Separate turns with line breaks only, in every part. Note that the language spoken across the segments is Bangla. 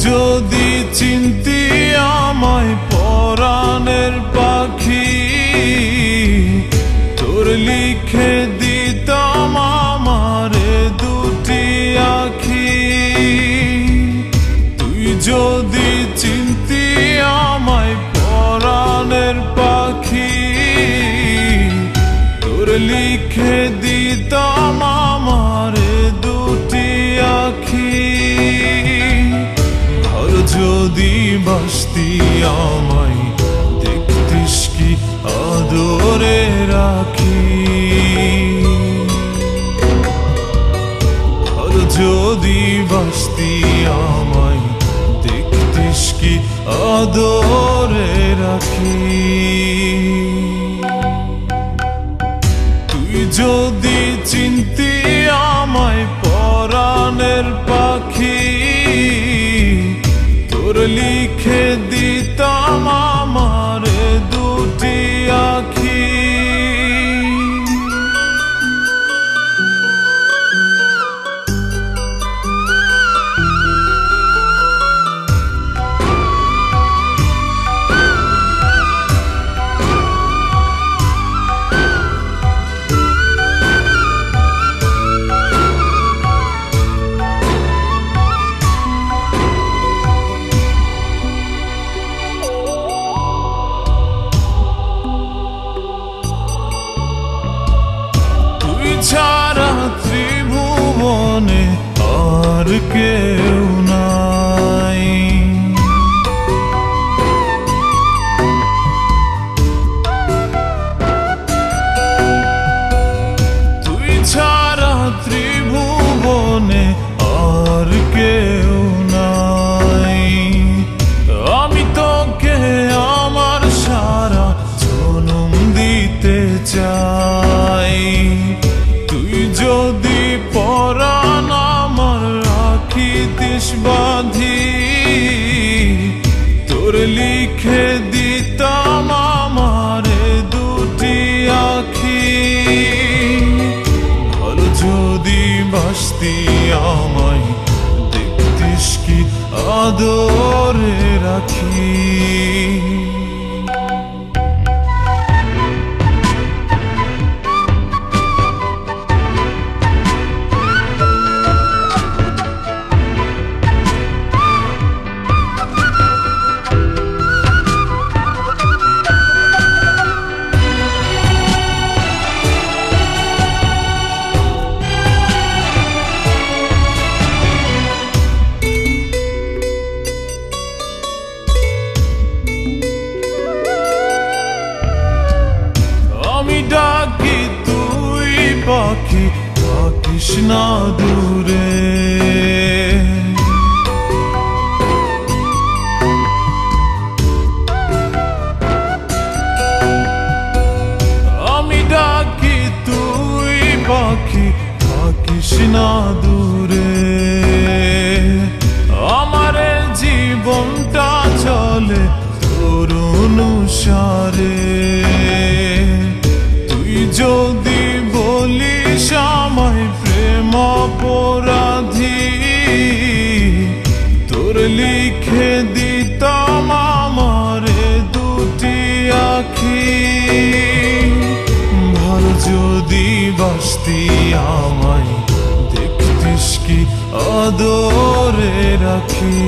যদি চিনতি আমায় পরাণের পাখি, তোর লিখে দিতাম আমারে দুটি আখি। তুই যদি চিনতি আমায় পরাণের পাখি, তোর লিখে দিতাম আমারে দুটি আখি। যদি বাসতি আমায় দেখতিস কি আদরে রাখি। আর যদি বাসতি আমায় দেখতিস কি আদরে রাখি। তুই যদি চিনতি আমায় পরাণের পাখি, তোর লিখে দিতাম আমারে দুটি আখি। ছাড়া ত্রিভুবনে আর কেউ নাই। তুই ছাড়া ত্রিভুবনে আর কেউ নাই। আমি তোকে আমার সারা জনম দিতে চাই। যদি পরাণ আমার রাখিতিস বাঁধি, তোর লিখে দিতাম আমারে দুটি আখি। ভালো যদি বাসতি আমায় দেখতিস কি আদরে রাখি। ডাকি তুই পাখি থাকিস না দূরে। আমি ডাকি তুই পাখি থাকিস না দূরে। আমার জীবনটা চলে তোর অনুসারে। যদি বলিস আমায় প্রেম অপরাধী, তোর লিখে দিতাম আমারে দুটি আখি। ভালো যদি বাসতি আমায় দেখতিস কি আদরে রাখি।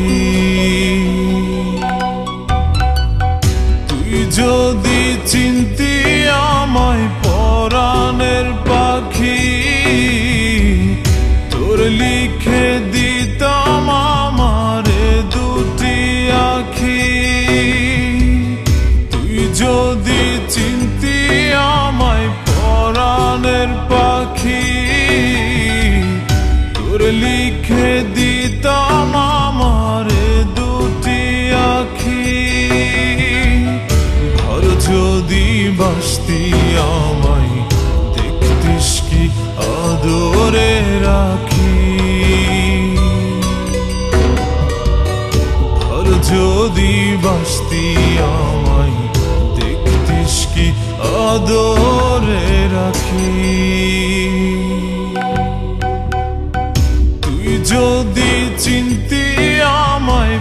তুই যদি চিনতি আমায় পরাণের পাখি, তোর লিখে দিতাম আমারে দুটি আখি। তুই যদি চিনতি আমায় পরাণের পাখি, তোর লিখে দিতাম আমারে দুটি আখি। ভালো যদি বাসতি আমায় দেখতিস কি আদরে রাখি। ভালো যদি বাসতি আমায় দেখতিস কি আদরে রাখি। তুই যদি চিনতি আমায়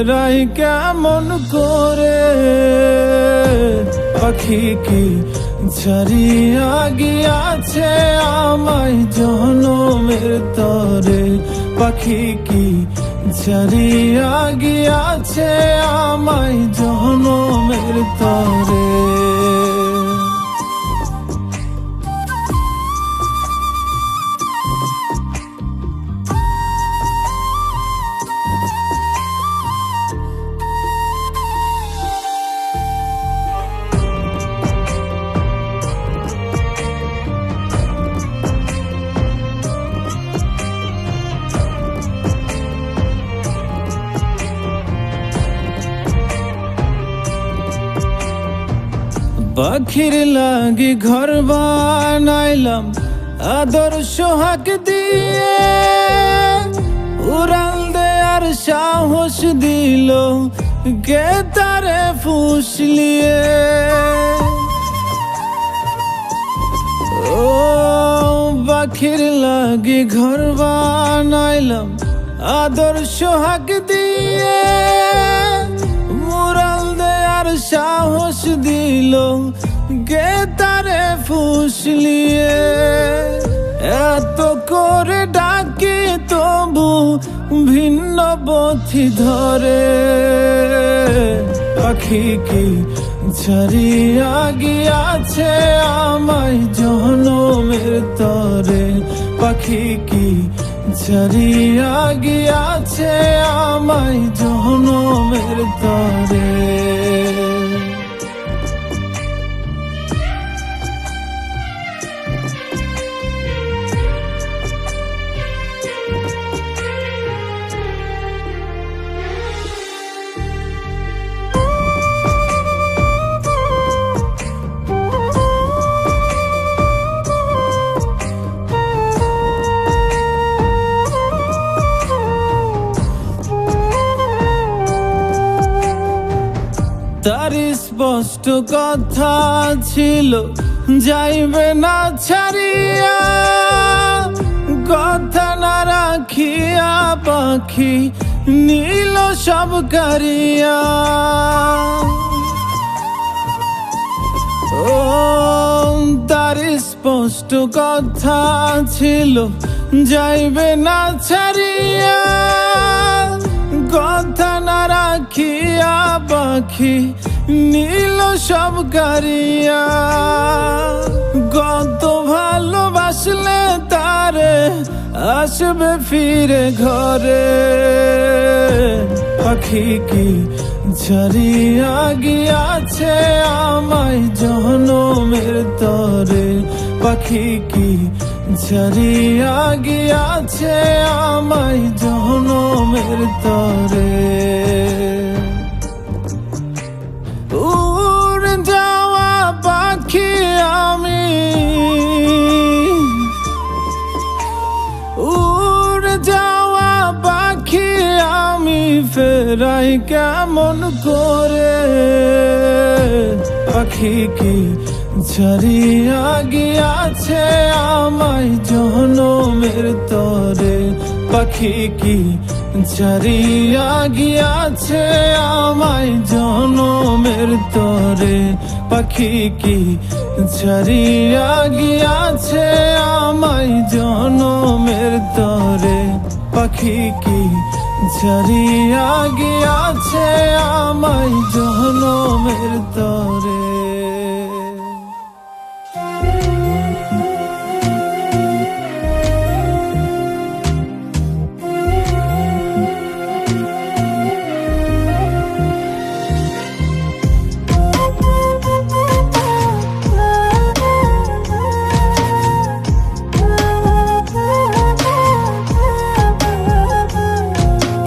ফেরাই কেমন করে? পাখি কি ছাড়িয়া গিয়াছে আমায় জনমের তরে? পাখি কি ছাড়িয়া গিয়াছে আমায় জনমের তরে? পাখির লাগি ঘর বানাইলাম আদর সোহাগ দিয়ে, উড়াল দেয়ার সাহস দিল কে তারে ফুসলিয়ে। ও পাখির লাগি ঘর বানাইলাম আদর সোহাগ দিয়ে, মুরাল দেয়ার সাহস দিল কে তারে ফুসলিয়ে। এত করে ডাকি তবু ভিন্ন পথি ধরে। পাখি কি ছাড়িয়া গিয়াছে আমায় জনমের তরে? পাখি কি ছাড়িয়া গিয়াছে আমায় জনমের তরে? তার স্পষ্ট কথা ছিল যাইবে না ছাড়িয়া, কথা না রাখিয়া পাখি নীল সব কারিয়া। ও তার স্পষ্ট কথা ছিল যাইবে না ছাড়িয়া, কথা না রাখিয়া পাখি নীল সব কারিয়া। কত ভালোবাসলে তারে আসবে ফিরে ঘরে? পাখি কি ছাড়িয়া গিয়াছে আমায় জনমের তরে? পাখি কি ছাড়িয়া গিয়াছে আমায় জনমের তরে? উড়ে যাওয়া পাখি আমি, উড়ে যাওয়া পাখি আমি ফেরাই কেমন করে? পাখি কি ছাড়িয়া গিয়াছে আমায় জনমের তরে? পাখি কি ছাড়িয়া গিয়াছে আমায় জনমের তরে? পাখি কি ছাড়িয়া গিয়াছে আমায় জনমের তরে? পাখি কি ছাড়িয়া গিয়াছে আমায় জনমের তরে?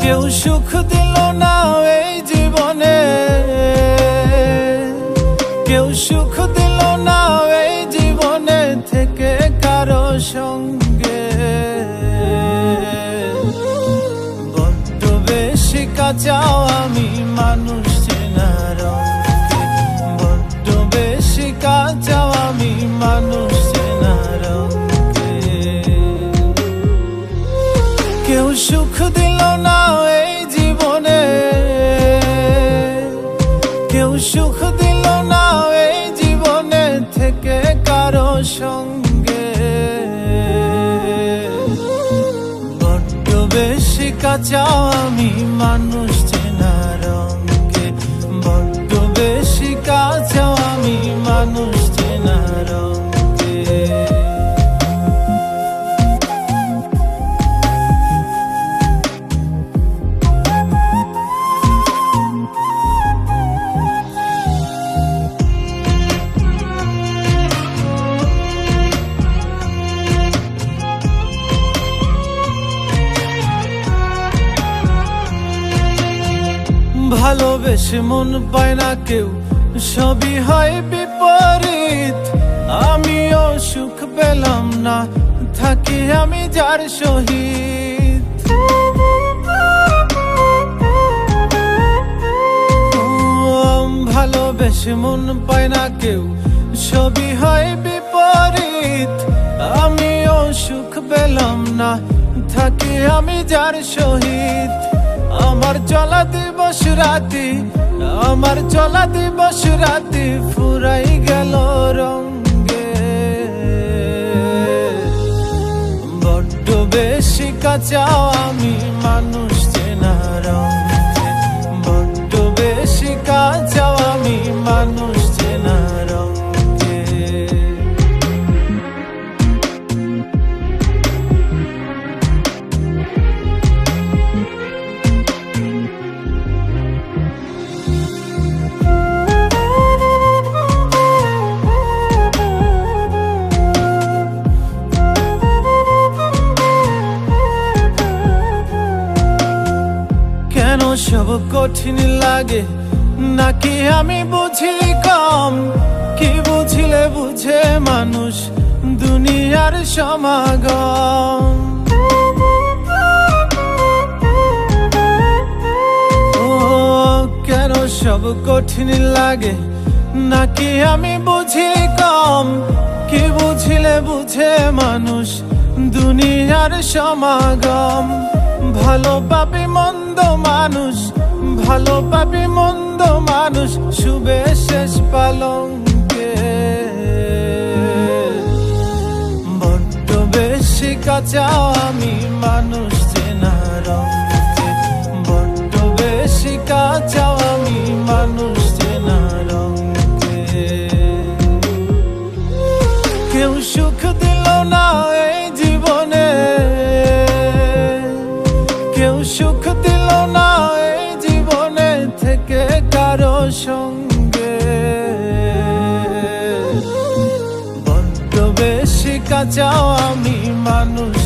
কেউ সুখ দিল না এই জীবনে, কেউ সুখ দিল না এই জীবনে থেকে কারো সঙ্গে। বড্ড বেশি কাঁচাও আমি মানুষ চেনার অঙ্কে, বড্ড বেশি কাঁচাও আমি মানুষ চেনার অঙ্কে। কেউ সুখ দিল না এই জীবনে, সুখ দিল না এই জীবনে থেকে কারো সঙ্গে। বড্ড বেশি কাঁচা আমি মানুষ চেনার রঙে, বড্ড বেশি কাঁচা আমি মানুষ চেনার রঙে। ভালোবেসে মন পায় না কেউ, সবই হয় বিপরীত। আমিও সুখ পেলাম না, থাকি আমি যার সহিত। ভালোবেসে মন পায় না কেউ, সবই হয় বিপরীত। আমিও সুখ পেলাম না, থাকি আমি যার সহিত। আমার চলা দিবস রাতি, আমার চলা দিবস রাতি ফুরাই গেল রঙে। বড্ড বেশি কাঁচা আমি মানুষ চেনা রঙে, বড্ড বেশি কাঁচা আমি মানুষ চেনা রঙে। কেন সব কঠিন লাগে, নাকি আমি বুঝি কম? কি বুঝিলে বুঝে মানুষ দুনিয়ার সমাগম। ও কেন সব কঠিন লাগে, নাকি আমি বুঝি কম? কি বুঝিলে বুঝে মানুষ দুনিয়ার সমাগম। ভালো পাবি মন্দ মানুষ, ভালো পাবি মন্দ মানুষ শুবে শেষ পালঙ্কে। বড্ড বেশি কাঁচা আমি মানুষ চেনা রঙে, বড্ড বেশি কাঁচা আমি মানুষ চেনা রঙে। কেউ সুখ দিল না এই জীবনে, কেউ সুখ দিল না এই জীবনে থেকে কারো সঙ্গে। বড্ড বেশি কাঁচা আমি মানুষ